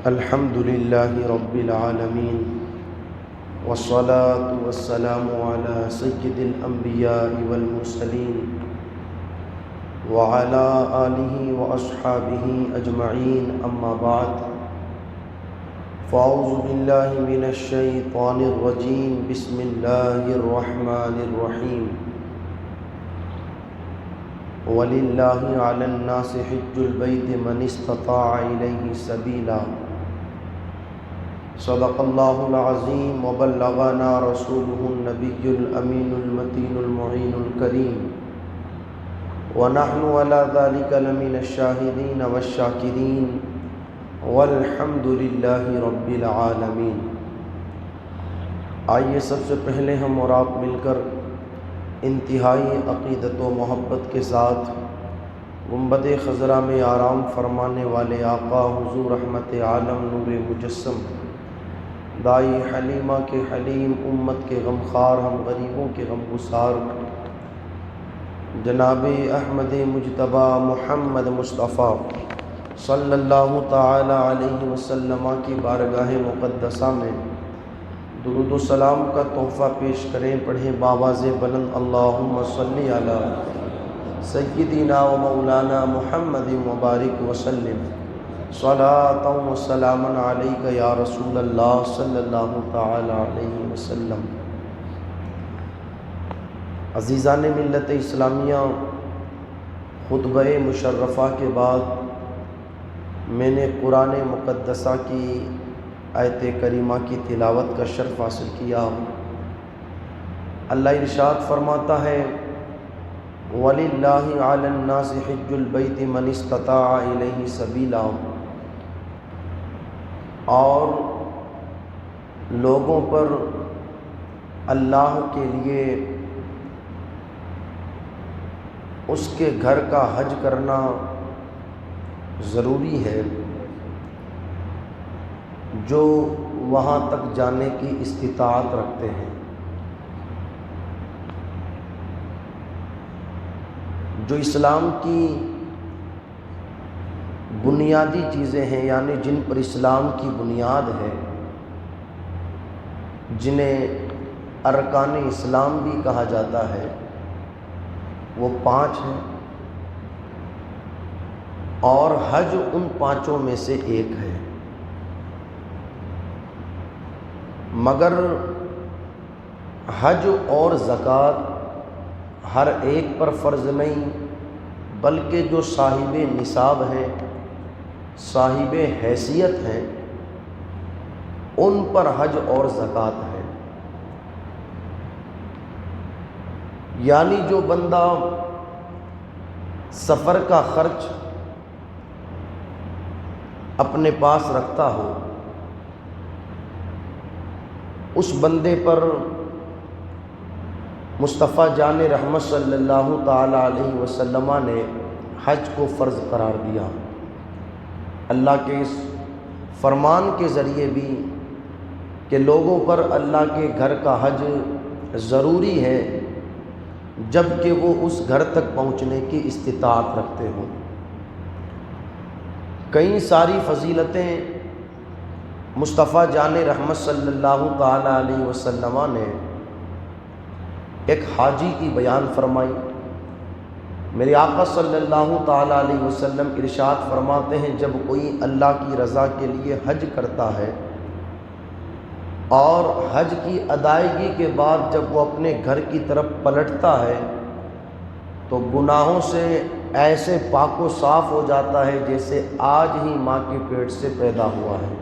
الحمد لله رب العالمين والصلاة والسلام على سيد الأنبياء والمرسلين وعلى آله وأصحابه أجمعين أما بعد فأعوذ بالله من الشيطان الرجيم بسم الله الرحمن الرحيم وَلِلَّهِ عَلَى النَّاسِ حِجُّ الْبَيْتِ مَنِ اسْتَطَاعَ إِلَيْهِ سَبِيلًا صدق الله العظيم وبلغنا رسوله النبي الأمين المتين المعين الكريم ونحن على ذلك لمن الشاهدين والشاكرين والحمد لله رب العالمين۔ آئیے سب سے پہلے ہم اور آپ مل کر انتہائی عقیدت و محبت کے ساتھ گنبد خضرا میں آرام فرمانے والے آقا حضور رحمت عالم نور مجسم دائی حلیمہ کے حلیم امت کے غمخوار ہم غریبوں کے غم گسار جناب احمد مجتبی محمد مصطفیٰ صلی اللہ تعالی علیہ وسلم کی بارگاہ مقدسہ میں درود و سلام کا تحفہ پیش کریں، پڑھیں باواز بلند اللہم صلی علی سیدنا و مولانا محمد مبارک وسلم صلاۃ و سلام علیک یا رسول اللہ صلی اللہ تعالی علیہ وسلم۔ عزیزان ملت اسلامیہ، خطبہ مشرفہ کے بعد میں نے قرآن مقدسہ کی آیت کریمہ کی تلاوت کا شرف حاصل کیا۔ اللہ ارشاد فرماتا ہے وَلِلَّهِ عَلَى النَّاسِ حِجُّ الْبَيْتِ مَنِ اسْتَطَاعَ إِلَيْهِ سَبِيلًا، اور لوگوں پر اللہ کے لیے اس کے گھر کا حج کرنا ضروری ہے جو وہاں تک جانے کی استطاعت رکھتے ہیں۔ جو اسلام کی بنیادی چیزیں ہیں، یعنی جن پر اسلام کی بنیاد ہے، جنہیں ارکان اسلام بھی کہا جاتا ہے، وہ 5 ہیں، اور حج ان 5 میں سے ایک ہے۔ مگر حج اور زکوٰۃ ہر ایک پر فرض نہیں، بلکہ جو صاحب نصاب ہیں، صاحب حیثیت ہیں، ان پر حج اور زکوٰۃ ہے۔ یعنی جو بندہ سفر کا خرچ اپنے پاس رکھتا ہو، اس بندے پر مصطفیٰ جان رحمت صلی اللہ تعالی علیہ وسلم نے حج کو فرض قرار دیا۔ اللہ کے اس فرمان کے ذریعے بھی کہ لوگوں پر اللہ کے گھر کا حج ضروری ہے جب کہ وہ اس گھر تک پہنچنے کی استطاعت رکھتے ہوں۔ کئی ساری فضیلتیں مصطفیٰ جان رحمت صلی اللہ تعالی علیہ وسلم نے ایک حاجی کی بیان فرمائی۔ میرے آقا صلی اللہ تعالی علیہ وسلم ارشاد فرماتے ہیں جب کوئی اللہ کی رضا کے لیے حج کرتا ہے اور حج کی ادائیگی کے بعد جب وہ اپنے گھر کی طرف پلٹتا ہے تو گناہوں سے ایسے پاک و صاف ہو جاتا ہے جیسے آج ہی ماں کے پیٹ سے پیدا ہوا ہے۔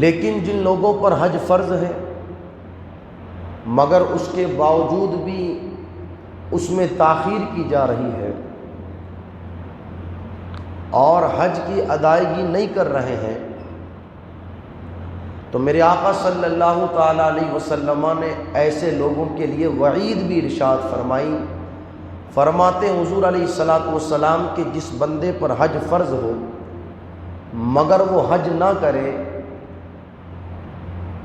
لیکن جن لوگوں پر حج فرض ہے مگر اس کے باوجود بھی اس میں تاخیر کی جا رہی ہے اور حج کی ادائیگی نہیں کر رہے ہیں، تو میرے آقا صلی اللہ تعالی علیہ وسلم نے ایسے لوگوں کے لیے وعید بھی ارشاد فرمائی۔ فرماتے حضور علیہ الصلاۃ والسلام کہ جس بندے پر حج فرض ہو مگر وہ حج نہ کرے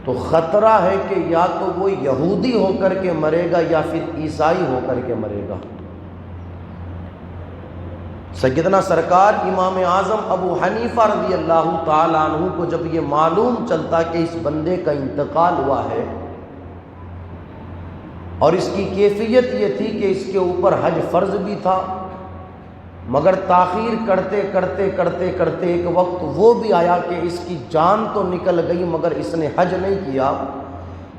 تو خطرہ ہے کہ یا تو وہ یہودی ہو کر کے مرے گا یا پھر عیسائی ہو کر کے مرے گا۔ سیدنا سرکار امام اعظم ابو حنیفہ رضی اللہ تعالیٰ عنہ کو جب یہ معلوم چلتا کہ اس بندے کا انتقال ہوا ہے اور اس کی کیفیت یہ تھی کہ اس کے اوپر حج فرض بھی تھا، مگر تاخیر کرتے کرتے کرتے کرتے ایک وقت وہ بھی آیا کہ اس کی جان تو نکل گئی مگر اس نے حج نہیں کیا،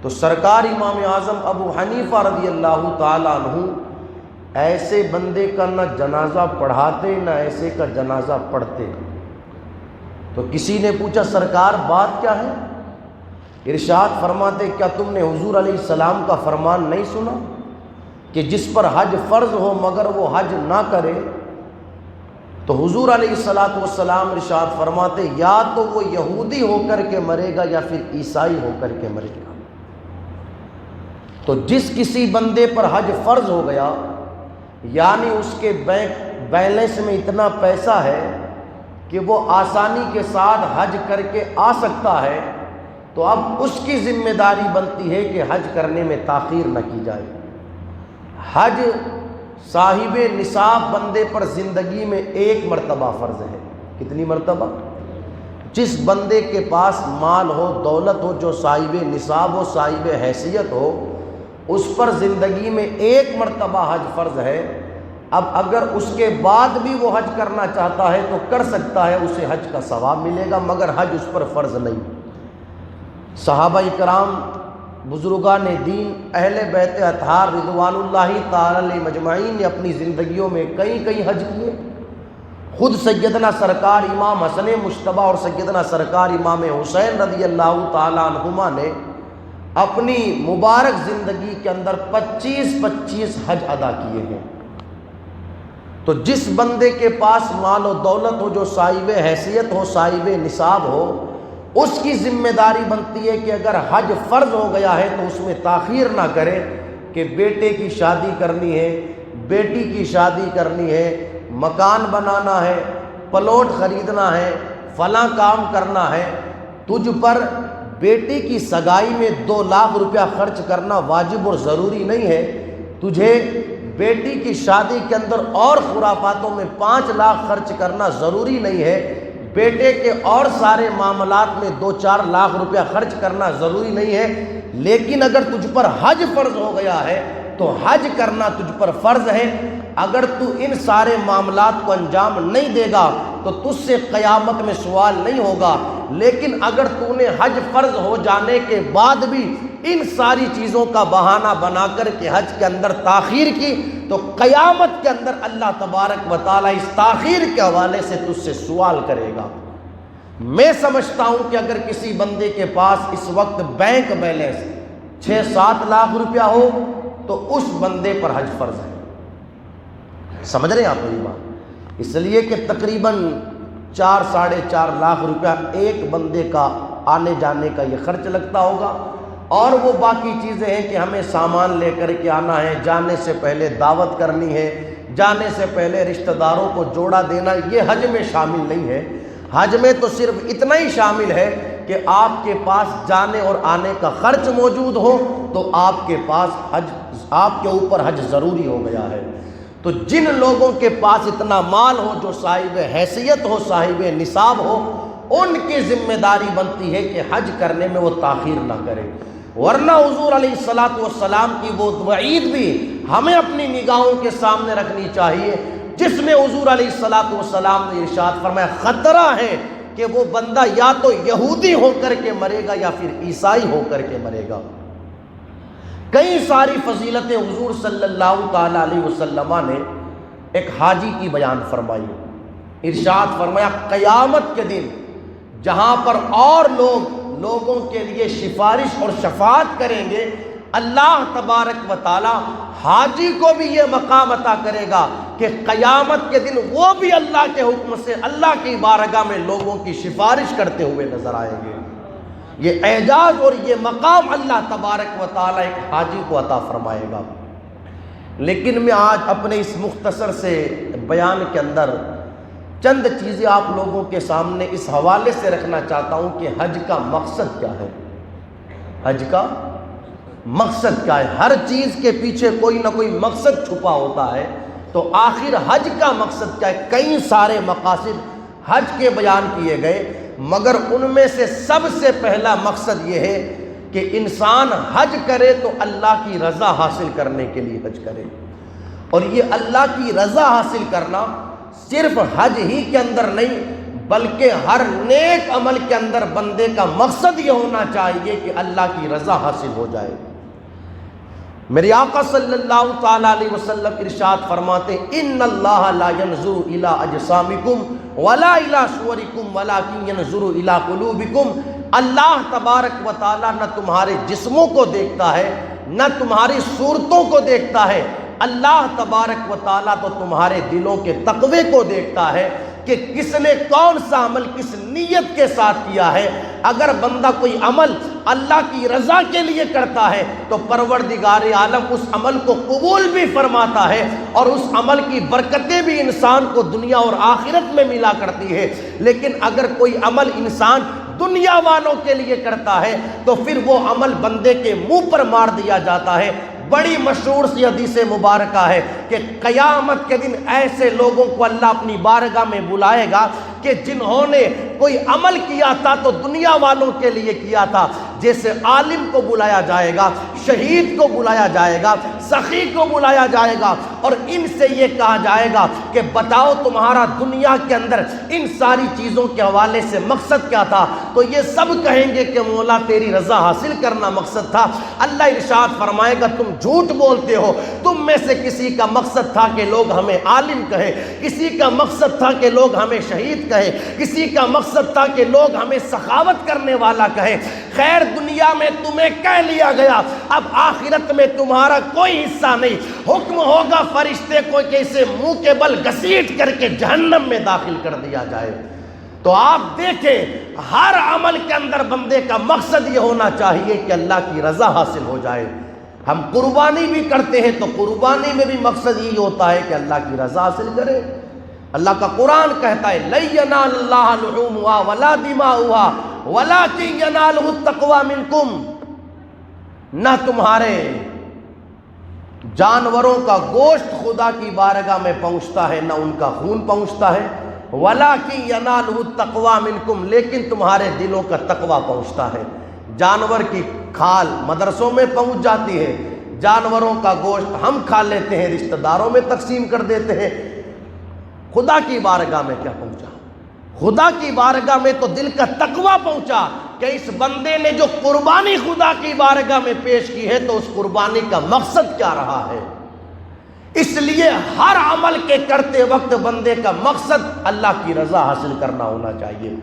تو سرکار امام اعظم ابو حنیفہ رضی اللہ تعالیٰ عنہ ایسے بندے کا نہ جنازہ پڑھاتے نہ ایسے کا جنازہ پڑھتے۔ تو کسی نے پوچھا سرکار بات کیا ہے؟ ارشاد فرماتے کیا تم نے حضور علیہ السلام کا فرمان نہیں سنا کہ جس پر حج فرض ہو مگر وہ حج نہ کرے؟ تو حضور علیہ السلام ارشاد فرماتے یا تو وہ یہودی ہو کر کے مرے گا یا پھر عیسائی ہو کر کے مرے گا۔ تو جس کسی بندے پر حج فرض ہو گیا یعنی اس کے بینک بیلنس میں اتنا پیسہ ہے کہ وہ آسانی کے ساتھ حج کر کے آ سکتا ہے، تو اب اس کی ذمہ داری بنتی ہے کہ حج کرنے میں تاخیر نہ کی جائے۔ حج صاحب نصاب بندے پر زندگی میں ایک مرتبہ فرض ہے۔ کتنی مرتبہ؟ جس بندے کے پاس مال ہو، دولت ہو، جو صاحب نصاب ہو، صاحب حیثیت ہو، اس پر زندگی میں ایک مرتبہ حج فرض ہے۔ اب اگر اس کے بعد بھی وہ حج کرنا چاہتا ہے تو کر سکتا ہے، اسے حج کا ثواب ملے گا، مگر حج اس پر فرض نہیں۔ صحابہ کرام، بزرگان دین، اہل بیت اطہار رضوان اللہ تعالی علیہ مجمعین نے اپنی زندگیوں میں کئی حج کیے۔ خود سیدنا سرکار امام حسن مجتبیٰ اور سیدنا سرکار امام حسین رضی اللہ تعالی عنہما نے اپنی مبارک زندگی کے اندر 25 حج ادا کیے ہیں۔ تو جس بندے کے پاس مال و دولت ہو، جو صاحب حیثیت ہو، صاحب نصاب ہو، اس کی ذمہ داری بنتی ہے کہ اگر حج فرض ہو گیا ہے تو اس میں تاخیر نہ کرے کہ بیٹے کی شادی کرنی ہے، بیٹی کی شادی کرنی ہے، مکان بنانا ہے، پلاٹ خریدنا ہے، فلاں کام کرنا ہے۔ تجھ پر بیٹی کی سگائی میں 2 لاکھ روپیہ خرچ کرنا واجب اور ضروری نہیں ہے، تجھے بیٹی کی شادی کے اندر اور خرافاتوں میں 5 لاکھ خرچ کرنا ضروری نہیں ہے، بیٹے کے اور سارے معاملات میں 2-4 لاکھ روپیہ خرچ کرنا ضروری نہیں ہے، لیکن اگر تجھ پر حج فرض ہو گیا ہے تو حج کرنا تجھ پر فرض ہے۔ اگر تو ان سارے معاملات کو انجام نہیں دے گا تو تجھ سے قیامت میں سوال نہیں ہوگا، لیکن اگر تو نے حج فرض ہو جانے کے بعد بھی ان ساری چیزوں کا بہانہ بنا کر کے حج کے اندر تاخیر کی تو قیامت کے اندر اللہ تبارک و تعالیٰ اس تاخیر کے حوالے سے تجھ سے سوال کرے گا۔ میں سمجھتا ہوں کہ اگر کسی بندے کے پاس اس وقت بینک بیلنس 6-7 لاکھ روپیہ ہو تو اس بندے پر حج فرض ہے۔ سمجھ رہے ہیں آپ میری بات؟ اس لیے کہ تقریباً 4-4.5 لاکھ روپیہ ایک بندے کا آنے جانے کا یہ خرچ لگتا ہوگا، اور وہ باقی چیزیں ہیں کہ ہمیں سامان لے کر کے آنا ہے، جانے سے پہلے دعوت کرنی ہے، جانے سے پہلے رشتہ داروں کو جوڑا دینا، یہ حج میں شامل نہیں ہے۔ حج میں تو صرف اتنا ہی شامل ہے کہ آپ کے پاس جانے اور آنے کا خرچ موجود ہو تو آپ کے پاس حج، آپ کے اوپر حج ضروری ہو گیا ہے۔ تو جن لوگوں کے پاس اتنا مال ہو، جو صاحب حیثیت ہو، صاحب نصاب ہو، ان کی ذمہ داری بنتی ہے کہ حج کرنے میں وہ تاخیر نہ کرے، ورنہ حضور علیہ السلام کی وہ وعید بھی ہمیں اپنی نگاہوں کے سامنے رکھنی چاہیے، جس میں حضور علیہ السلام نے ارشاد فرمایا خطرہ ہے کہ وہ بندہ یا تو یہودی ہو کر کے مرے گا یا پھر عیسائی ہو کر کے مرے گا۔ کئی ساری فضیلتیں حضور صلی اللہ تعالی علیہ وسلم نے ایک حاجی کی بیان فرمائی۔ ارشاد فرمایا قیامت کے دن جہاں پر اور لوگوں کے لیے سفارش اور شفاعت کریں گے، اللہ تبارک و تعالی حاجی کو بھی یہ مقام عطا کرے گا کہ قیامت کے دن وہ بھی اللہ کے حکم سے اللہ کی بارگاہ میں لوگوں کی سفارش کرتے ہوئے نظر آئیں گے۔ یہ اعجاز اور یہ مقام اللہ تبارک و تعالی ایک حاجی کو عطا فرمائے گا۔ لیکن میں آج اپنے اس مختصر سے بیان کے اندر چند چیزیں آپ لوگوں کے سامنے اس حوالے سے رکھنا چاہتا ہوں کہ حج کا مقصد کیا ہے۔ حج کا مقصد کیا ہے؟ ہر چیز کے پیچھے کوئی نہ کوئی مقصد چھپا ہوتا ہے۔ تو آخر حج کا مقصد کیا ہے؟ کئی سارے مقاصد حج کے بیان کیے گئے، مگر ان میں سے سب سے پہلا مقصد یہ ہے کہ انسان حج کرے تو اللہ کی رضا حاصل کرنے کے لیے حج کرے۔ اور یہ اللہ کی رضا حاصل کرنا صرف حج ہی کے اندر نہیں، بلکہ ہر نیک عمل کے اندر بندے کا مقصد یہ ہونا چاہیے کہ اللہ کی رضا حاصل ہو جائے۔ میرے آقا صلی اللہ تعالیٰ علیہ وسلم ارشاد فرماتے ہیں ان اللہ لا ينظر الى اجسامکم ولا الى صورکم ولکن ينظر الى قلوبکم، اللہ تبارک و تعالیٰ نہ تمہارے جسموں کو دیکھتا ہے نہ تمہاری صورتوں کو دیکھتا ہے، اللہ تبارک و تعالیٰ تو تمہارے دلوں کے تقوی کو دیکھتا ہے کہ کس نے کون سا عمل کس نیت کے ساتھ کیا ہے۔ اگر بندہ کوئی عمل اللہ کی رضا کے لیے کرتا ہے تو پروردگار عالم اس عمل کو قبول بھی فرماتا ہے، اور اس عمل کی برکتیں بھی انسان کو دنیا اور آخرت میں ملا کرتی ہے۔ لیکن اگر کوئی عمل انسان دنیا والوں کے لیے کرتا ہے تو پھر وہ عمل بندے کے منہ پر مار دیا جاتا ہے۔ بڑی مشہور سی حدیث مبارکہ ہے کہ قیامت کے دن ایسے لوگوں کو اللہ اپنی بارگاہ میں بلائے گا کہ جنہوں نے کوئی عمل کیا تھا تو دنیا والوں کے لیے کیا تھا، جیسے عالم کو بلایا جائے گا، شہید کو بلایا جائے گا، سخی کو بلایا جائے گا، اور ان سے یہ کہا جائے گا کہ بتاؤ تمہارا دنیا کے اندر ان ساری چیزوں کے حوالے سے مقصد کیا تھا؟ تو یہ سب کہیں گے کہ مولا تیری رضا حاصل کرنا مقصد تھا۔ اللہ ارشاد فرمائے گا تم جھوٹ بولتے ہو، تم میں سے کسی کا مقصد تھا کہ لوگ ہمیں عالم کہے، کسی کا مقصد تھا کہ لوگ ہمیں شہید کہے، کسی کا مقصد تھا کہ لوگ ہمیں سخاوت کرنے والا کہے۔ خیر دنیا میں تمہیں کہہ لیا گیا، اب آخرت میں تمہارا کوئی حصہ نہیں، حکم ہوگا فرشتے کو کہ اسے منہ کے بل گھسیٹ کر کے جہنم میں داخل کر دیا جائے۔ تو آپ دیکھیں ہر عمل کے اندر بندے کا مقصد یہ ہونا چاہیے کہ اللہ کی رضا حاصل ہو جائے۔ ہم قربانی بھی کرتے ہیں تو قربانی میں بھی مقصد یہی ہوتا ہے کہ اللہ کی رضا حاصل کرے۔ اللہ کا قرآن کہتا ہے لَن يَنَالَ اللَّهَ لُحُومُهَا وَلَا دِمَاؤُهَا وَلَكِن يَنَالُهُ التَّقْوَى مِنكُمْ، نہ تمہارے جانوروں کا گوشت خدا کی بارگاہ میں پہنچتا ہے نہ ان کا خون پہنچتا ہے، وَلَكِن يَنَالُهُ التَّقْوَى مِنكُمْ، لیکن تمہارے دلوں کا تقوی پہنچتا ہے۔ جانور کی کھال مدرسوں میں پہنچ جاتی ہے، جانوروں کا گوشت ہم کھا لیتے ہیں، رشتہ داروں میں تقسیم کر دیتے ہیں، خدا کی بارگاہ میں کیا پہنچا؟ خدا کی بارگاہ میں تو دل کا تقوی پہنچا کہ اس بندے نے جو قربانی خدا کی بارگاہ میں پیش کی ہے تو اس قربانی کا مقصد کیا رہا ہے۔ اس لیے ہر عمل کے کرتے وقت بندے کا مقصد اللہ کی رضا حاصل کرنا ہونا چاہیے۔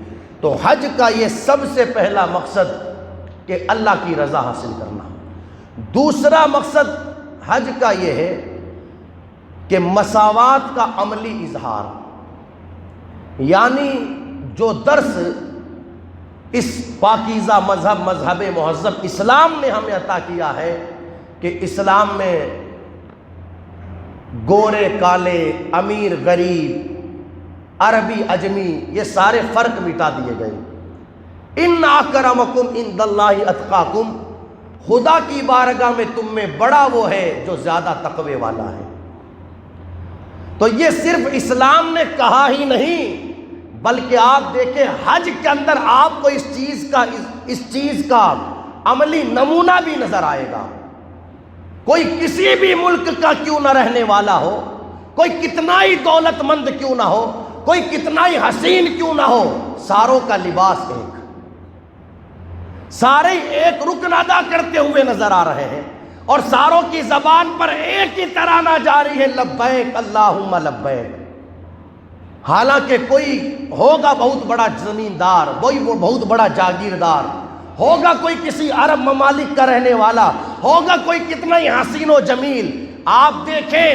تو حج کا یہ سب سے پہلا مقصد کہ اللہ کی رضا حاصل کرنا۔ دوسرا مقصد حج کا یہ ہے کہ مساوات کا عملی اظہار، یعنی جو درس اس پاکیزہ مذہب مہذب اسلام نے ہمیں عطا کیا ہے کہ اسلام میں گورے کالے، امیر غریب، عربی اجمی، یہ سارے فرق مٹا دیے گئے۔ ان اکرمکم عند اللہ اتقاکم، خدا کی بارگاہ میں تم میں بڑا وہ ہے جو زیادہ تقوی والا ہے۔ تو یہ صرف اسلام نے کہا ہی نہیں، بلکہ آپ دیکھیں حج کے اندر آپ کو اس چیز کا عملی نمونہ بھی نظر آئے گا۔ کوئی کسی بھی ملک کا کیوں نہ رہنے والا ہو، کوئی کتنا ہی دولت مند کیوں نہ ہو، کوئی کتنا ہی حسین کیوں نہ ہو، ساروں کا لباس ایک، سارے ایک رکن ادا کرتے ہوئے نظر آ رہے ہیں، اور ساروں کی زبان پر ایک ہی ترانہ جاری ہے لبیک اللہم لبیک۔ حالانکہ کوئی ہوگا بہت بڑا زمیندار، وہ بہت بڑا جاگیردار ہوگا، کوئی کسی عرب ممالک کا رہنے والا ہوگا، کوئی کتنا ہی حسین و جمیل، آپ دیکھیں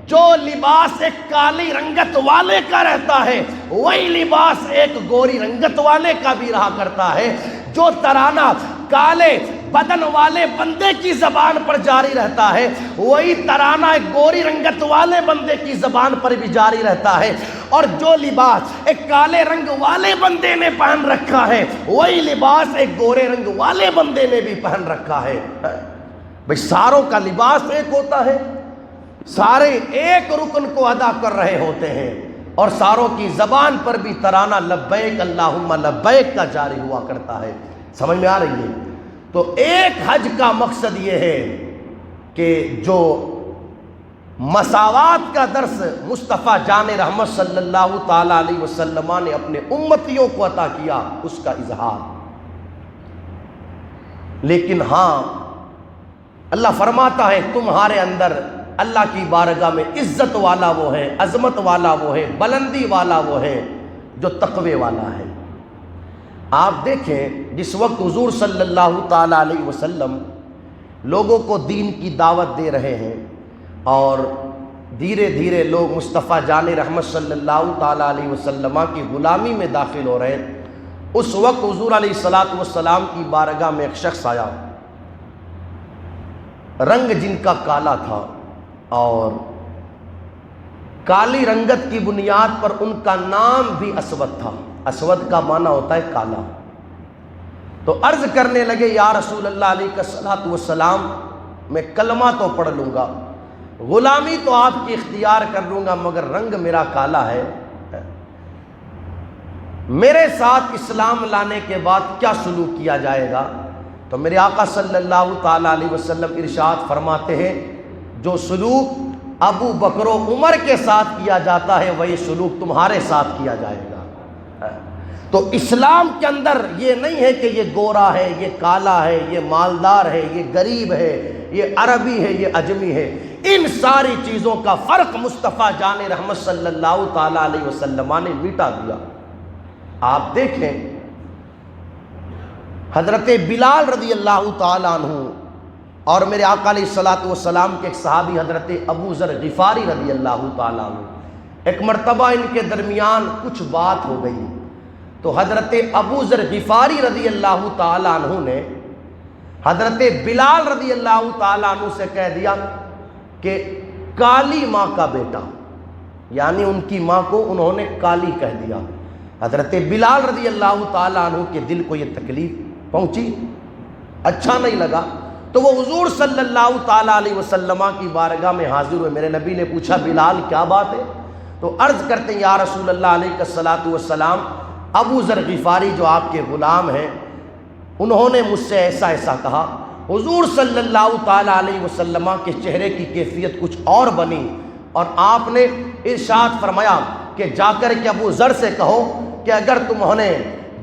جو لباس ایک کالی رنگت والے کا رہتا ہے وہی لباس ایک گوری رنگت والے کا بھی رہا کرتا ہے۔ جو ترانہ کالے بدن والے بندے کی زبان پر جاری رہتا ہے وہی ترانہ ایک گوری رنگت والے بندے کی زبان پر بھی جاری رہتا ہے، اور جو لباس ایک کالے رنگ والے بندے نے پہن رکھا ہے وہی لباس ایک گورے رنگ والے بندے نے بھی پہن رکھا ہے۔ بھئی ساروں کا لباس ایک ہوتا ہے، سارے ایک رکن کو ادا کر رہے ہوتے ہیں اور ساروں کی زبان پر بھی ترانہ لبیک اللہم لبیک کا جاری ہوا کرتا ہے۔ سمجھ میں آ رہی ہے؟ تو ایک حج کا مقصد یہ ہے کہ جو مساوات کا درس مصطفیٰ جان رحمت صلی اللہ تعالی علیہ وسلم نے اپنے امتیوں کو عطا کیا، اس کا اظہار۔ لیکن ہاں اللہ فرماتا ہے تمہارے اندر اللہ کی بارگاہ میں عزت والا وہ ہے، عظمت والا وہ ہے، بلندی والا وہ ہے جو تقوی والا ہے۔ آپ دیکھیں جس وقت حضور صلی اللہ تعالی علیہ وسلم لوگوں کو دین کی دعوت دے رہے ہیں اور دھیرے دھیرے لوگ مصطفیٰ جان رحمت صلی اللہ تعالی علیہ وسلم کی غلامی میں داخل ہو رہے ہیں، اس وقت حضور علیہ الصلوۃ والسلام کی بارگاہ میں ایک شخص آیا، رنگ جن کا کالا تھا اور کالی رنگت کی بنیاد پر ان کا نام بھی اسود تھا۔ اسود کا معنی ہوتا ہے کالا۔ تو عرض کرنے لگے یا رسول اللہ علیہ الصلوۃ والسلام، میں کلمہ تو پڑھ لوں گا، غلامی تو آپ کی اختیار کر لوں گا، مگر رنگ میرا کالا ہے، میرے ساتھ اسلام لانے کے بعد کیا سلوک کیا جائے گا؟ تو میرے آقا صلی اللہ تعالی علیہ وسلم ارشاد فرماتے ہیں جو سلوک ابو بکر و عمر کے ساتھ کیا جاتا ہے وہی سلوک تمہارے ساتھ کیا جائے گا۔ تو اسلام کے اندر یہ نہیں ہے کہ یہ گورا ہے، یہ کالا ہے، یہ مالدار ہے، یہ غریب ہے، یہ عربی ہے، یہ اجمی ہے، ان ساری چیزوں کا فرق مصطفیٰ جان رحمت صلی اللہ تعالی علیہ وسلم نے مٹا دیا۔ آپ دیکھیں حضرت بلال رضی اللہ تعالی عنہ اور میرے آقا علیہ الصلوۃ والسلام کے ایک صحابی حضرت ابو ذر غفاری رضی اللہ تعالی عنہ، ایک مرتبہ ان کے درمیان کچھ بات ہو گئی تو حضرت ابو ذر غفاری رضی اللہ تعالی عنہ نے حضرت بلال رضی اللہ تعالی عنہ سے کہہ دیا کہ کالی ماں کا بیٹا، یعنی ان کی ماں کو انہوں نے کالی کہہ دیا۔ حضرت بلال رضی اللہ تعالی عنہ کے دل کو یہ تکلیف پہنچی، اچھا نہیں لگا، تو وہ حضور صلی اللہ تعالی علیہ وسلم کی بارگاہ میں حاضر ہوئے۔ میرے نبی نے پوچھا بلال کیا بات ہے؟ تو عرض کرتے ہیں یا رسول اللہ علیہ الصلوۃ والسلام، ابو ذر غفاری جو آپ کے غلام ہیں انہوں نے مجھ سے ایسا ایسا کہا۔ حضور صلی اللہ تعالی علیہ وسلم کے چہرے کی کیفیت کچھ اور بنی اور آپ نے ارشاد فرمایا کہ جا کر کے ابو ذر سے کہو کہ اگر تمہوں نے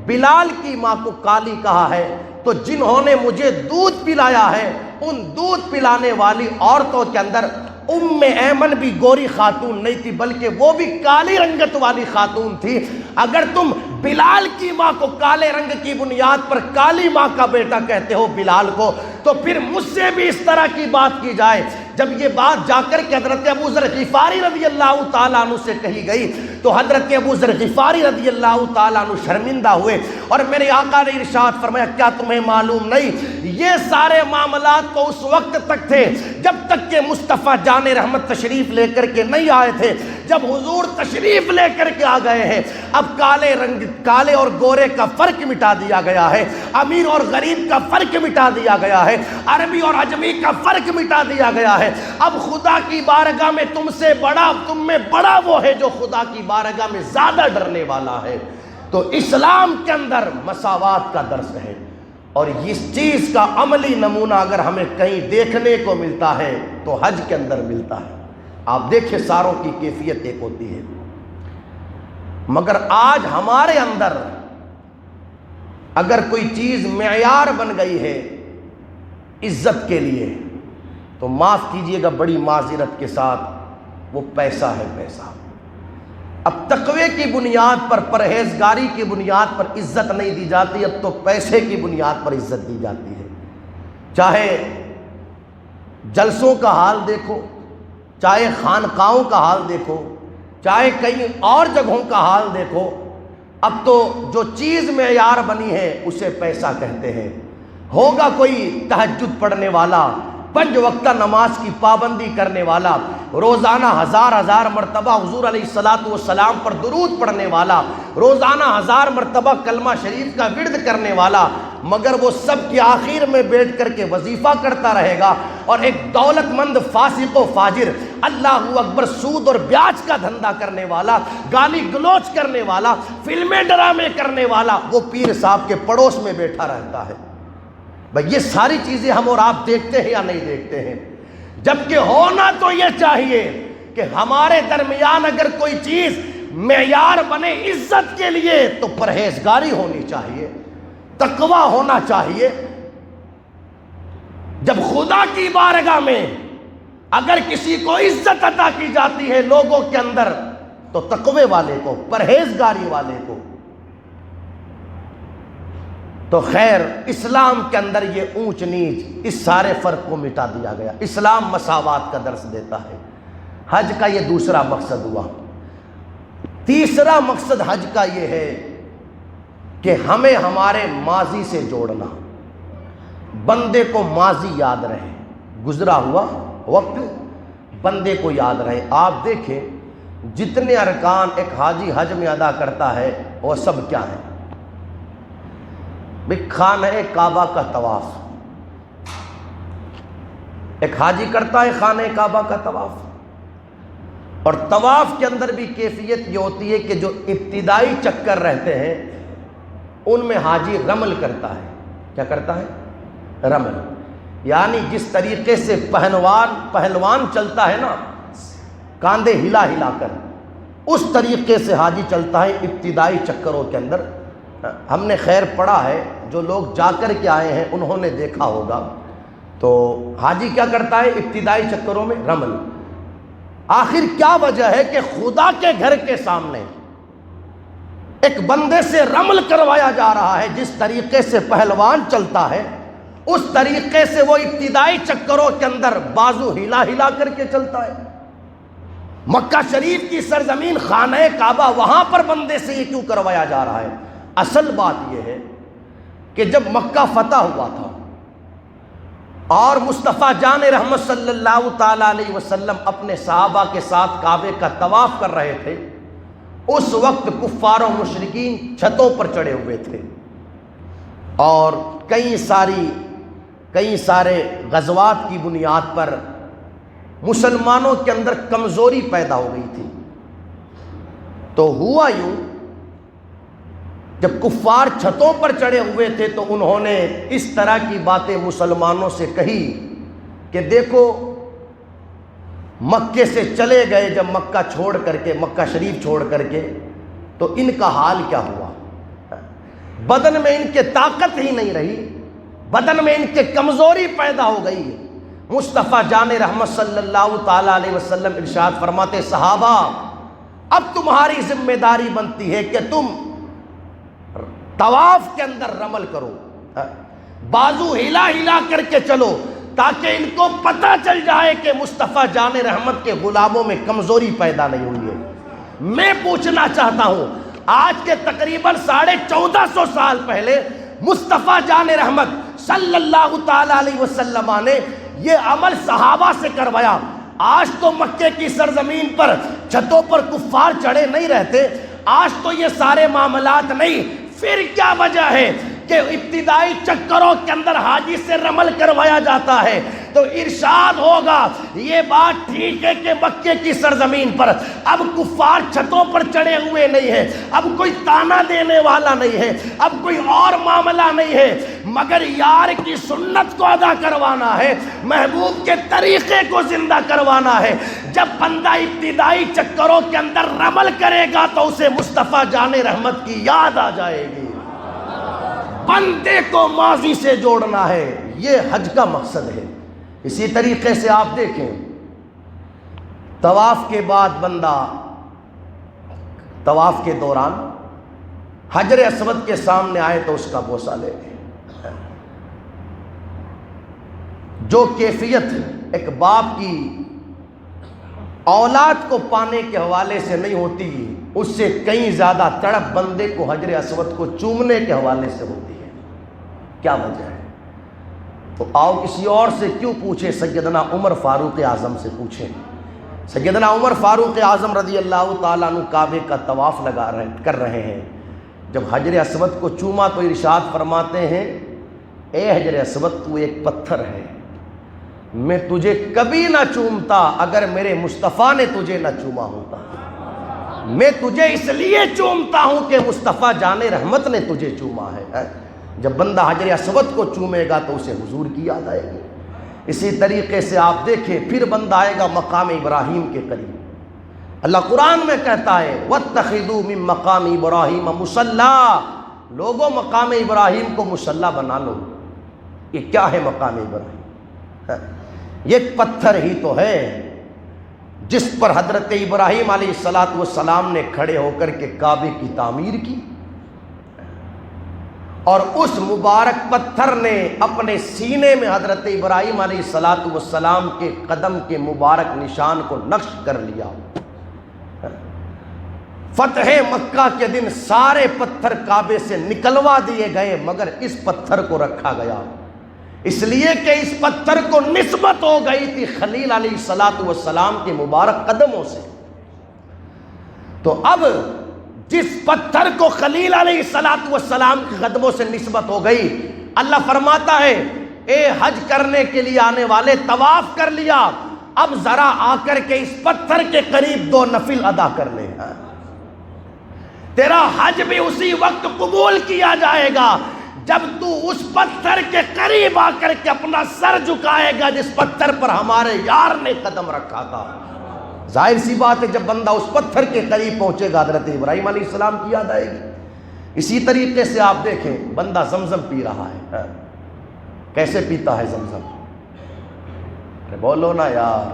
بلال کی ماں کو کالی کہا ہے تو جنہوں نے مجھے دودھ پلایا ہے ان دودھ پلانے والی عورتوں کے اندر ام ایمن بھی گوری خاتون نہیں تھی بلکہ وہ بھی کالی رنگت والی خاتون تھی۔ اگر تم بلال کی ماں کو کالے رنگ کی بنیاد پر کالی ماں کا بیٹا کہتے ہو بلال کو، تو پھر مجھ سے بھی اس طرح کی بات کی جائے۔ جب یہ بات جا کر کے حضرت ابو ذر غفاری رضی اللہ تعالیٰ عنہ سے کہی گئی تو حضرت ابو ذر غفاری رضی اللہ تعالیٰ عنہ شرمندہ ہوئے اور میرے آقا نے ارشاد فرمایا کیا تمہیں معلوم نہیں یہ سارے معاملات تو اس وقت تک تھے جب تک کہ مصطفیٰ جان رحمت تشریف لے کر کے نہیں آئے تھے، جب حضور تشریف لے کر کے آ گئے ہیں اب کالے اور گورے کا فرق مٹا دیا گیا ہے، امیر اور غریب کا فرق مٹا دیا گیا ہے، عربی اور عجمی کا فرق مٹا دیا گیا ہے۔ اب خدا کی بارگاہ میں تم میں بڑا وہ ہے جو خدا کی بارگاہ میں زیادہ ڈرنے والا ہے۔ تو اسلام کے اندر مساوات کا درس ہے اور اس چیز کا عملی نمونہ اگر ہمیں کہیں دیکھنے کو ملتا ہے تو حج کے اندر ملتا ہے۔ آپ دیکھیں ساروں کی کیفیت ایک ہوتی ہے، مگر آج ہمارے اندر اگر کوئی چیز معیار بن گئی ہے عزت کے لیے تو معاف کیجئے گا بڑی معذرت کے ساتھ وہ پیسہ ہے پیسہ۔ اب تقوی کی بنیاد پر پرہیزگاری کی بنیاد پر عزت نہیں دی جاتی، اب تو پیسے کی بنیاد پر عزت دی جاتی ہے۔ چاہے جلسوں کا حال دیکھو، چاہے خانقاہوں کا حال دیکھو، چاہے کئی اور جگہوں کا حال دیکھو، اب تو جو چیز معیار بنی ہے اسے پیسہ کہتے ہیں۔ ہوگا کوئی تہجد پڑھنے والا، 5 وقتہ نماز کی پابندی کرنے والا، روزانہ ہزار مرتبہ حضور علیہ الصلوۃ والسلام پر درود پڑھنے والا، روزانہ 1000 مرتبہ کلمہ شریف کا ورد کرنے والا، مگر وہ سب کی آخر میں بیٹھ کر کے وظیفہ کرتا رہے گا، اور ایک دولت مند فاسق و فاجر، اللہ اکبر، سود اور بیاج کا دھندا کرنے والا، گالی گلوچ کرنے والا، فلمیں ڈرامے کرنے والا، وہ پیر صاحب کے پڑوس میں بیٹھا رہتا ہے۔ بھئی یہ ساری چیزیں ہم اور آپ دیکھتے ہیں یا نہیں دیکھتے ہیں؟ جبکہ ہونا تو یہ چاہیے کہ ہمارے درمیان اگر کوئی چیز معیار بنے عزت کے لیے تو پرہیزگاری ہونی چاہیے، تقوی ہونا چاہیے۔ جب خدا کی بارگاہ میں اگر کسی کو عزت عطا کی جاتی ہے لوگوں کے اندر، تو تقوی والے کو، پرہیزگاری والے کو۔ تو خیر، اسلام کے اندر یہ اونچ نیچ، اس سارے فرق کو مٹا دیا گیا۔ اسلام مساوات کا درس دیتا ہے۔ حج کا یہ دوسرا مقصد ہوا۔ تیسرا مقصد حج کا یہ ہے کہ ہمیں ہمارے ماضی سے جوڑنا، بندے کو ماضی یاد رہے، گزرا ہوا وقت بندے کو یاد رہے۔ آپ دیکھیں جتنے ارکان ایک حاجی حج میں ادا کرتا ہے وہ سب کیا ہیں؟ خانہ کعبہ کا طواف، ایک حاجی کرتا ہے خانہ کعبہ کا طواف، اور طواف کے اندر بھی کیفیت یہ ہوتی ہے کہ جو ابتدائی چکر رہتے ہیں ان میں حاجی رمل کرتا ہے۔ کیا کرتا ہے؟ رمل، یعنی جس طریقے سے پہلوان چلتا ہے نا، کاندھے ہلا ہلا کر، اس طریقے سے حاجی چلتا ہے ابتدائی چکروں کے اندر۔ ہم نے خیر پڑھا ہے، جو لوگ جا کر کے آئے ہیں انہوں نے دیکھا ہوگا۔ تو حاجی کیا کرتا ہے ابتدائی چکروں میں؟ رمل۔ آخر کیا وجہ ہے کہ خدا کے گھر کے سامنے ایک بندے سے رمل کروایا جا رہا ہے؟ جس طریقے سے پہلوان چلتا ہے اس طریقے سے وہ ابتدائی چکروں کے اندر بازو ہلا ہلا کر کے چلتا ہے۔ مکہ شریف کی سرزمین خانہ کعبہ، وہاں پر بندے سے یہ کیوں کروایا جا رہا ہے؟ اصل بات یہ ہے کہ جب مکہ فتح ہوا تھا اور مصطفیٰ جان رحمت صلی اللہ تعالیٰ علیہ وسلم اپنے صحابہ کے ساتھ کعبے کا طواف کر رہے تھے، اس وقت کفار و مشرکین چھتوں پر چڑھے ہوئے تھے، اور کئی سارے غزوات کی بنیاد پر مسلمانوں کے اندر کمزوری پیدا ہو گئی تھی۔ تو ہوا یوں، جب کفار چھتوں پر چڑھے ہوئے تھے تو انہوں نے اس طرح کی باتیں مسلمانوں سے کہی کہ دیکھو مکے سے چلے گئے جب مکہ چھوڑ کر کے، مکہ شریف چھوڑ کر کے، تو ان کا حال کیا ہوا؟ بدن میں ان کے طاقت ہی نہیں رہی، بدن میں ان کے کمزوری پیدا ہو گئی۔ مصطفیٰ جان رحمت صلی اللہ تعالیٰ علیہ وسلم ارشاد فرماتے، صحابہ اب تمہاری ذمہ داری بنتی ہے کہ تم طواف کے اندر رمل کرو، بازو ہلا ہلا کر کے چلو، تاکہ ان کو پتہ چل جائے کہ مصطفیٰ جان رحمت کے غلاموں میں کمزوری پیدا نہیں ہوئی ہے۔ میں پوچھنا چاہتا ہوں، آج کے تقریباً 1450 سال پہلے مصطفیٰ جان رحمت صلی اللہ تعالیٰ علیہ وسلم نے یہ عمل صحابہ سے کروایا۔ آج تو مکے کی سرزمین پر چھتوں پر کفار چڑھے نہیں رہتے، آج تو یہ سارے معاملات نہیں۔ پھر کیا وجہ ہے کہ ابتدائی چکروں کے اندر حاجی سے رمل کروایا جاتا ہے؟ تو ارشاد ہوگا یہ بات ٹھیک ہے کہ مکے کی سرزمین پر اب کفار چھتوں پر چڑھے ہوئے نہیں ہیں، اب کوئی تانا دینے والا نہیں ہے، اب کوئی اور معاملہ نہیں ہے، مگر یار کی سنت کو ادا کروانا ہے، محبوب کے طریقے کو زندہ کروانا ہے۔ جب بندہ ابتدائی چکروں کے اندر رمل کرے گا تو اسے مصطفیٰ جان رحمت کی یاد آ جائے گی۔ بندے کو ماضی سے جوڑنا ہے، یہ حج کا مقصد ہے۔ اسی طریقے سے آپ دیکھیں، طواف کے بعد بندہ طواف کے دوران حجر اسود کے سامنے آئے تو اس کا بوسہ لے لے۔ جو کیفیت ایک باپ کی اولاد کو پانے کے حوالے سے نہیں ہوتی، اس سے کئی زیادہ تڑپ بندے کو حجر اسود کو چومنے کے حوالے سے ہوتی ہے۔ کیا وجہ ہے؟ تو آؤ کسی اور سے کیوں پوچھیں، سیدنا عمر فاروق اعظم سے پوچھیں۔ سیدنا عمر فاروق اعظم رضی اللہ تعالیٰ عنہ کعبے کا طواف کر رہے ہیں، جب حجر اسود کو چوما تو ارشاد فرماتے ہیں اے حجر اسود تو ایک پتھر ہے، میں تجھے کبھی نہ چومتا اگر میرے مصطفیٰ نے تجھے نہ چوما ہوتا، میں تجھے اس لیے چومتا ہوں کہ مصطفیٰ جان رحمت نے تجھے چوما ہے۔ جب بندہ حجر اسود کو چومے گا تو اسے حضور کی یاد آئے گی۔ اسی طریقے سے آپ دیکھیں پھر بندہ آئے گا مقام ابراہیم کے قریب، اللہ قرآن میں کہتا ہے وَاتَّخِذُوا مِن مَقَامِ إِبْرَاهِيمَ مُصَلًّى، لوگوں مقام ابراہیم کو مصلی بنا لو۔ یہ کیا ہے مقام ابراہیم؟ یہ ایک پتھر ہی تو ہے جس پر حضرت ابراہیم علیہ السلام نے کھڑے ہو کر کے کعبے کی تعمیر کی، اور اس مبارک پتھر نے اپنے سینے میں حضرت ابراہیم علیہ السلام کے قدم کے مبارک نشان کو نقش کر لیا۔ فتح مکہ کے دن سارے پتھر کعبے سے نکلوا دیے گئے مگر اس پتھر کو رکھا گیا، اس لیے کہ اس پتھر کو نسبت ہو گئی تھی خلیل علیہ السلام کے مبارک قدموں سے۔ تو اب جس پتھر کو خلیل علیہ السلام کے قدموں سے نسبت ہو گئی، اللہ فرماتا ہے اے حج کرنے کے لیے آنے والے طواف کر لیا، اب ذرا آ کر کے اس پتھر کے قریب 2 نفل ادا کر لے، تیرا حج بھی اسی وقت قبول کیا جائے گا جب تو اس پتھر کے قریب آ کر کے اپنا سر جھکائے گا جس پتھر پر ہمارے یار نے قدم رکھا تھا۔ ظاہر سی بات ہے جب بندہ اس پتھر کے قریب پہنچے گا حضرت ابراہیم علیہ السلام کی یاد آئے گی۔ اسی طریقے سے آپ دیکھیں بندہ زمزم پی رہا ہے، کیسے پیتا ہے زمزم؟ بولو نا یار،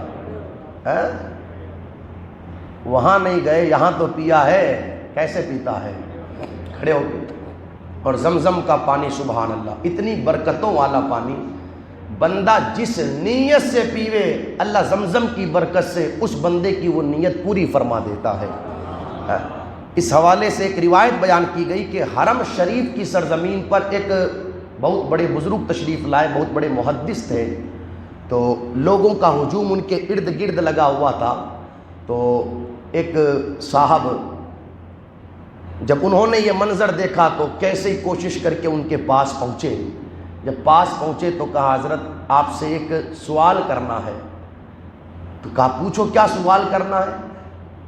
وہاں نہیں گئے یہاں تو پیا ہے، کیسے پیتا ہے؟ کھڑے ہو کے۔ اور زمزم کا پانی سبحان اللہ اتنی برکتوں والا پانی، بندہ جس نیت سے پیوے اللہ زمزم کی برکت سے اس بندے کی وہ نیت پوری فرما دیتا ہے۔ اس حوالے سے ایک روایت بیان کی گئی کہ حرم شریف کی سرزمین پر ایک بہت بڑے بزرگ تشریف لائے، بہت بڑے محدث تھے، تو لوگوں کا ہجوم ان کے ارد گرد لگا ہوا تھا۔ تو ایک صاحب جب انہوں نے یہ منظر دیکھا تو کیسے ہی کوشش کر کے ان کے پاس پہنچے۔ جب پاس پہنچے تو کہا حضرت آپ سے ایک سوال کرنا ہے۔ تو کہا پوچھو کیا سوال کرنا ہے؟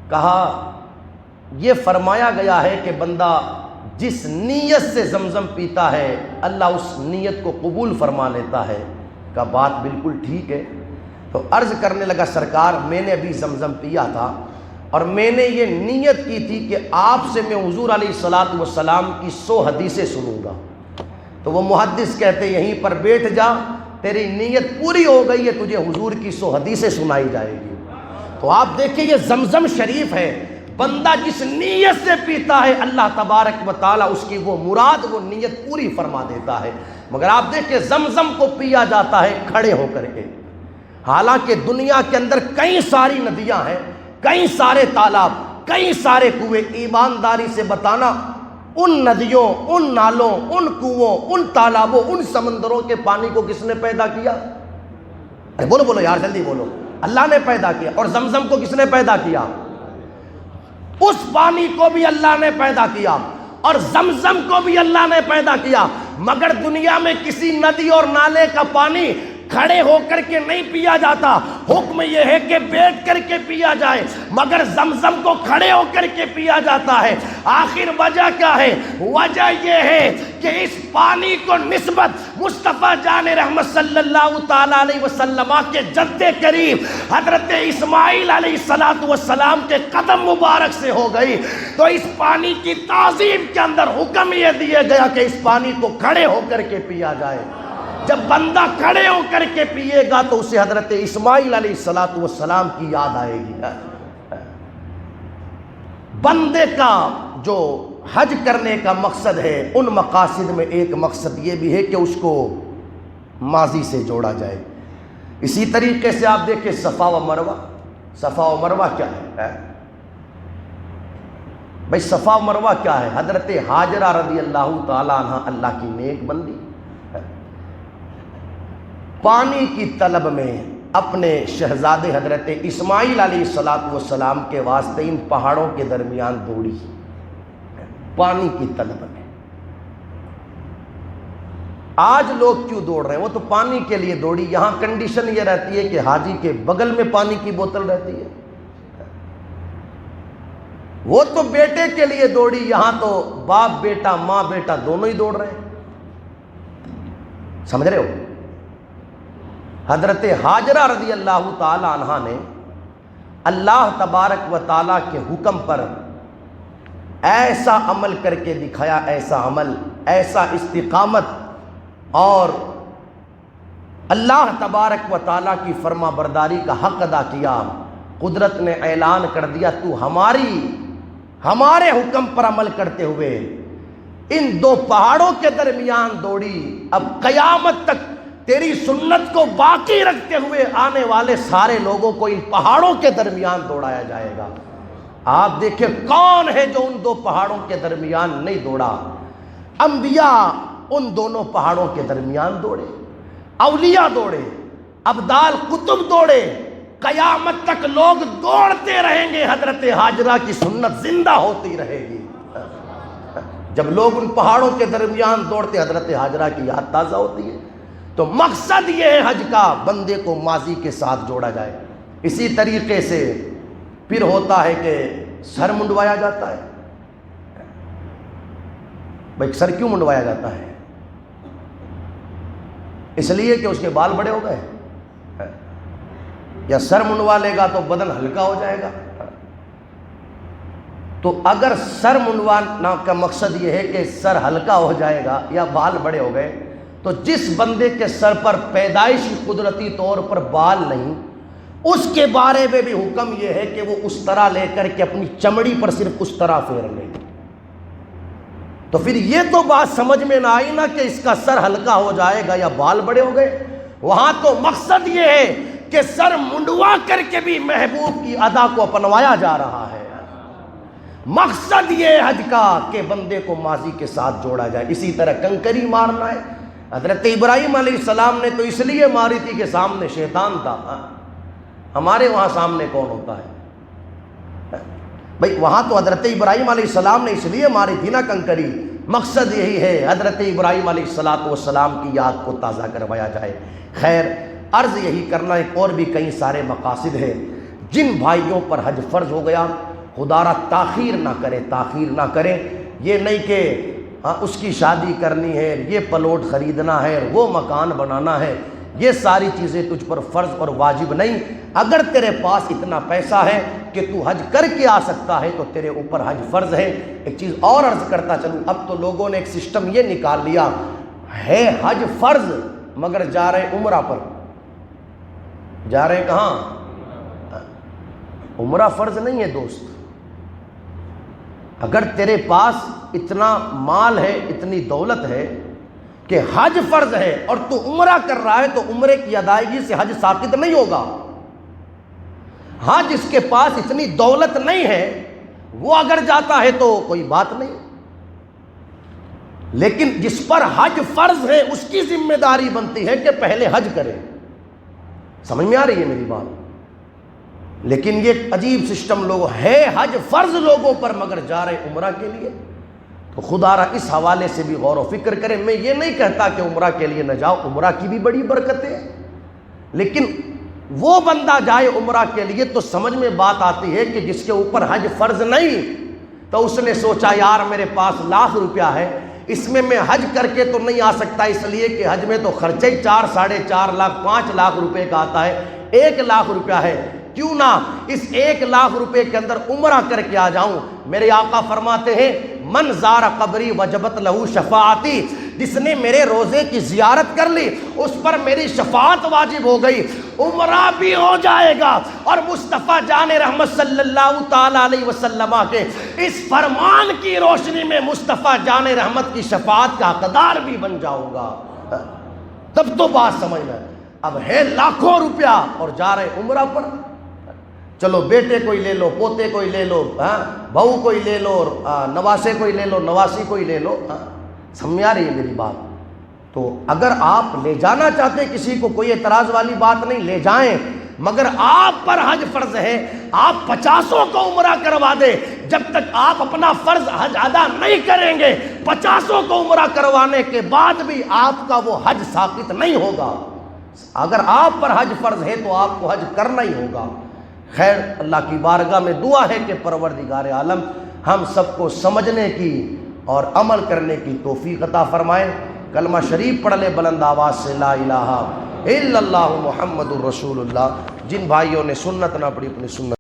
کہا یہ فرمایا گیا ہے کہ بندہ جس نیت سے زمزم پیتا ہے اللہ اس نیت کو قبول فرما لیتا ہے۔ کہا بات بالکل ٹھیک ہے۔ تو عرض کرنے لگا سرکار میں نے ابھی زمزم پیا تھا اور میں نے یہ نیت کی تھی کہ آپ سے میں حضور علیہ السلام کی 100 حدیثیں سنوں گا۔ تو وہ محدث کہتے یہیں پر بیٹھ جا، تیری نیت پوری ہو گئی ہے، تجھے حضور کی 100 حدیثیں سنائی جائے گی۔ تو آپ دیکھیں یہ زمزم شریف ہے، بندہ جس نیت سے پیتا ہے اللہ تبارک و تعالیٰ اس کی وہ مراد وہ نیت پوری فرما دیتا ہے۔ مگر آپ دیکھیں زمزم کو پیا جاتا ہے کھڑے ہو کر کے، حالانکہ دنیا کے اندر کئی ساری ندیاں ہیں، کئی سارے تالاب، کئی سارے کنویں، ایمانداری سے بتانا ان ندیوں، ان نالوں، ان کنووں، ان تالابوں، ان سمندروں کے پانی کو کس نے پیدا کیا؟ بولو بولو یار جلدی بولو۔ اللہ نے پیدا کیا۔ اور زمزم کو کس نے پیدا کیا؟ اس پانی کو بھی اللہ نے پیدا کیا اور زمزم کو بھی اللہ نے پیدا کیا۔ مگر دنیا میں کسی ندی اور نالے کا پانی کھڑے ہو کر کے نہیں پیا جاتا، حکم یہ ہے کہ بیٹھ کر کے پیا جائے، مگر زمزم کو کھڑے ہو کر کے پیا جاتا ہے۔ آخر وجہ کیا ہے؟ وجہ یہ ہے کہ اس پانی کو نسبت مصطفیٰ جان رحمت صلی اللہ تعالیٰ علیہ وسلم کے جد قریب حضرت اسماعیل علیہ السلام کے قدم مبارک سے ہو گئی۔ تو اس پانی کی تعظیم کے اندر حکم یہ دیا گیا کہ اس پانی کو کھڑے ہو کر کے پیا جائے۔ جب بندہ کھڑے ہو کر کے پیے گا تو اسے حضرت اسماعیل علیہ السلام کی یاد آئے گی۔ بندے کا جو حج کرنے کا مقصد ہے ان مقاصد میں ایک مقصد یہ بھی ہے کہ اس کو ماضی سے جوڑا جائے۔ اسی طریقے سے آپ دیکھیں صفا و مروہ۔ صفا و مروہ کیا ہے بھائی؟ صفا و مروہ کیا ہے؟ حضرت ہاجرہ رضی اللہ تعالیٰ عنہ اللہ کی نیک بندی پانی کی طلب میں اپنے شہزادے حضرت اسماعیل علیہ السلام کے واسطے ان پہاڑوں کے درمیان دوڑی پانی کی طلب میں۔ آج لوگ کیوں دوڑ رہے ہیں؟ وہ تو پانی کے لیے دوڑی، یہاں کنڈیشن یہ رہتی ہے کہ حاجی کے بغل میں پانی کی بوتل رہتی ہے۔ وہ تو بیٹے کے لیے دوڑی، یہاں تو باپ بیٹا، ماں بیٹا دونوں ہی دوڑ رہے ہیں۔ سمجھ رہے ہو؟ حضرت ہاجرہ رضی اللہ تعالی عنہا نے اللہ تبارک و تعالیٰ کے حکم پر ایسا عمل کر کے دکھایا، ایسا عمل، ایسا استقامت، اور اللہ تبارک و تعالیٰ کی فرما برداری کا حق ادا کیا۔ قدرت نے اعلان کر دیا تو ہمارے حکم پر عمل کرتے ہوئے ان دو پہاڑوں کے درمیان دوڑی، اب قیامت تک تیری سنت کو باقی رکھتے ہوئے آنے والے سارے لوگوں کو ان پہاڑوں کے درمیان دوڑایا جائے گا۔ آپ دیکھیں کون ہے جو ان دو پہاڑوں کے درمیان نہیں دوڑا؟ انبیاء ان دونوں پہاڑوں کے درمیان دوڑے، اولیاء دوڑے، ابدال قطب دوڑے، قیامت تک لوگ دوڑتے رہیں گے، حضرت ہاجرہ کی سنت زندہ ہوتی رہے گی۔ جب لوگ ان پہاڑوں کے درمیان دوڑتے، حضرت ہاجرہ کی یاد تازہ ہوتی ہے۔ تو مقصد یہ ہے حج کا، بندے کو ماضی کے ساتھ جوڑا جائے۔ اسی طریقے سے پھر ہوتا ہے کہ سر منڈوایا جاتا ہے۔ بھائی سر کیوں منڈوایا جاتا ہے؟ اس لیے کہ اس کے بال بڑے ہو گئے، یا سر منڈوا لے گا تو بدن ہلکا ہو جائے گا؟ تو اگر سر منڈوانا کا مقصد یہ ہے کہ سر ہلکا ہو جائے گا یا بال بڑے ہو گئے، تو جس بندے کے سر پر پیدائشی قدرتی طور پر بال نہیں، اس کے بارے میں بھی حکم یہ ہے کہ وہ اس طرح لے کر کے اپنی چمڑی پر صرف اس طرح پھیر لے۔ تو پھر یہ تو بات سمجھ میں نہ آئی نا کہ اس کا سر ہلکا ہو جائے گا یا بال بڑے ہو گئے۔ وہاں تو مقصد یہ ہے کہ سر منڈوا کر کے بھی محبوب کی ادا کو اپنوایا جا رہا ہے۔ مقصد یہ حج کا کہ بندے کو ماضی کے ساتھ جوڑا جائے۔ اسی طرح کنکری مارنا ہے، حضرت ابراہیم علیہ السلام نے تو اس لیے ماری تھی کہ سامنے شیطان تھا۔ ہمارے وہاں سامنے کون ہوتا ہے بھائی؟ وہاں تو حضرت ابراہیم علیہ السلام نے اس لیے ماری تھی نا کنکری۔ مقصد یہی ہے حضرت ابراہیم علیہ السلام کی یاد کو تازہ کروایا جائے۔ خیر، عرض یہی کرنا، ایک اور بھی کئی سارے مقاصد ہیں۔ جن بھائیوں پر حج فرض ہو گیا، خدا را تاخیر نہ کرے۔ یہ نہیں کہ اس کی شادی کرنی ہے، یہ پلاٹ خریدنا ہے، وہ مکان بنانا ہے، یہ ساری چیزیں تجھ پر فرض اور واجب نہیں۔ اگر تیرے پاس اتنا پیسہ ہے کہ تو حج کر کے آ سکتا ہے تو تیرے اوپر حج فرض ہے۔ ایک چیز اور عرض کرتا چلوں، اب تو لوگوں نے ایک سسٹم یہ نکال لیا ہے، حج فرض مگر جا رہے عمرہ پر۔ جا رہے کہاں؟ عمرہ فرض نہیں ہے دوست۔ اگر تیرے پاس اتنا مال ہے، اتنی دولت ہے کہ حج فرض ہے اور تو عمرہ کر رہا ہے، تو عمرے کی ادائیگی سے حج ساقط نہیں ہوگا۔ ہاں، جس کے پاس اتنی دولت نہیں ہے وہ اگر جاتا ہے تو کوئی بات نہیں، لیکن جس پر حج فرض ہے اس کی ذمہ داری بنتی ہے کہ پہلے حج کرے۔ سمجھ میں آ رہی ہے میری بات؟ لیکن یہ عجیب سسٹم لوگ ہے، حج فرض لوگوں پر مگر جا رہے عمرہ کے لیے۔ تو خدا را اس حوالے سے بھی غور و فکر کریں۔ میں یہ نہیں کہتا کہ عمرہ کے لیے نہ جاؤ، عمرہ کی بھی بڑی برکتیں ہیں، لیکن وہ بندہ جائے عمرہ کے لیے تو سمجھ میں بات آتی ہے کہ جس کے اوپر حج فرض نہیں، تو اس نے سوچا یار میرے پاس ₹1,00,000 ہے، اس میں حج کر کے تو نہیں آ سکتا، اس لیے کہ حج میں تو خرچہ ہی 4 ساڑھے 4 لاکھ 5 لاکھ روپے کا آتا ہے، ₹1,00,000 ہے، کیوں نہ اس ₹1,00,000 کے اندر عمرہ کر کے آ جاؤں۔ میرے آقا فرماتے ہیں من زار قبری وجبت لہو شفاعتی، جس نے میرے روزے کی زیارت کر لی اس پر میری شفاعت واجب ہو گئی، عمرہ بھی ہو جائے گا، اور مصطفیٰ جان رحمت صلی اللہ تعالی علیہ وسلم کے اس فرمان کی روشنی میں مصطفیٰ جان رحمت کی شفاعت کا حقدار بھی بن جاؤں گا۔ تب تو بات سمجھ میں۔ اب ہے لاکھوں روپیہ اور جا رہے عمرہ پر، چلو بیٹے کوئی لے لو، پوتے کوئی لے لو، بہو کوئی لے لو، نواسے کوئی لے لو، نواسی کوئی لے لو۔ سمجھ آ رہی ہے میری بات؟ تو اگر آپ لے جانا چاہتے کسی کو، کوئی اعتراض والی بات نہیں، لے جائیں، مگر آپ پر حج فرض ہے، آپ 50 کو عمرہ کروا دے، جب تک آپ اپنا فرض حج ادا نہیں کریں گے 50 کو عمرہ کروانے کے بعد بھی آپ کا وہ حج ثابت نہیں ہوگا۔ اگر آپ پر حج فرض ہے تو آپ کو حج کرنا ہی ہوگا۔ خیر، اللہ کی بارگاہ میں دعا ہے کہ پروردگار عالم ہم سب کو سمجھنے کی اور عمل کرنے کی توفیق عطا فرمائے۔ کلمہ شریف پڑھ لے بلند آواز سے، لا الہ الا اللہ محمد الرسول اللہ۔ جن بھائیوں نے سنت نہ پڑھی اپنی سنت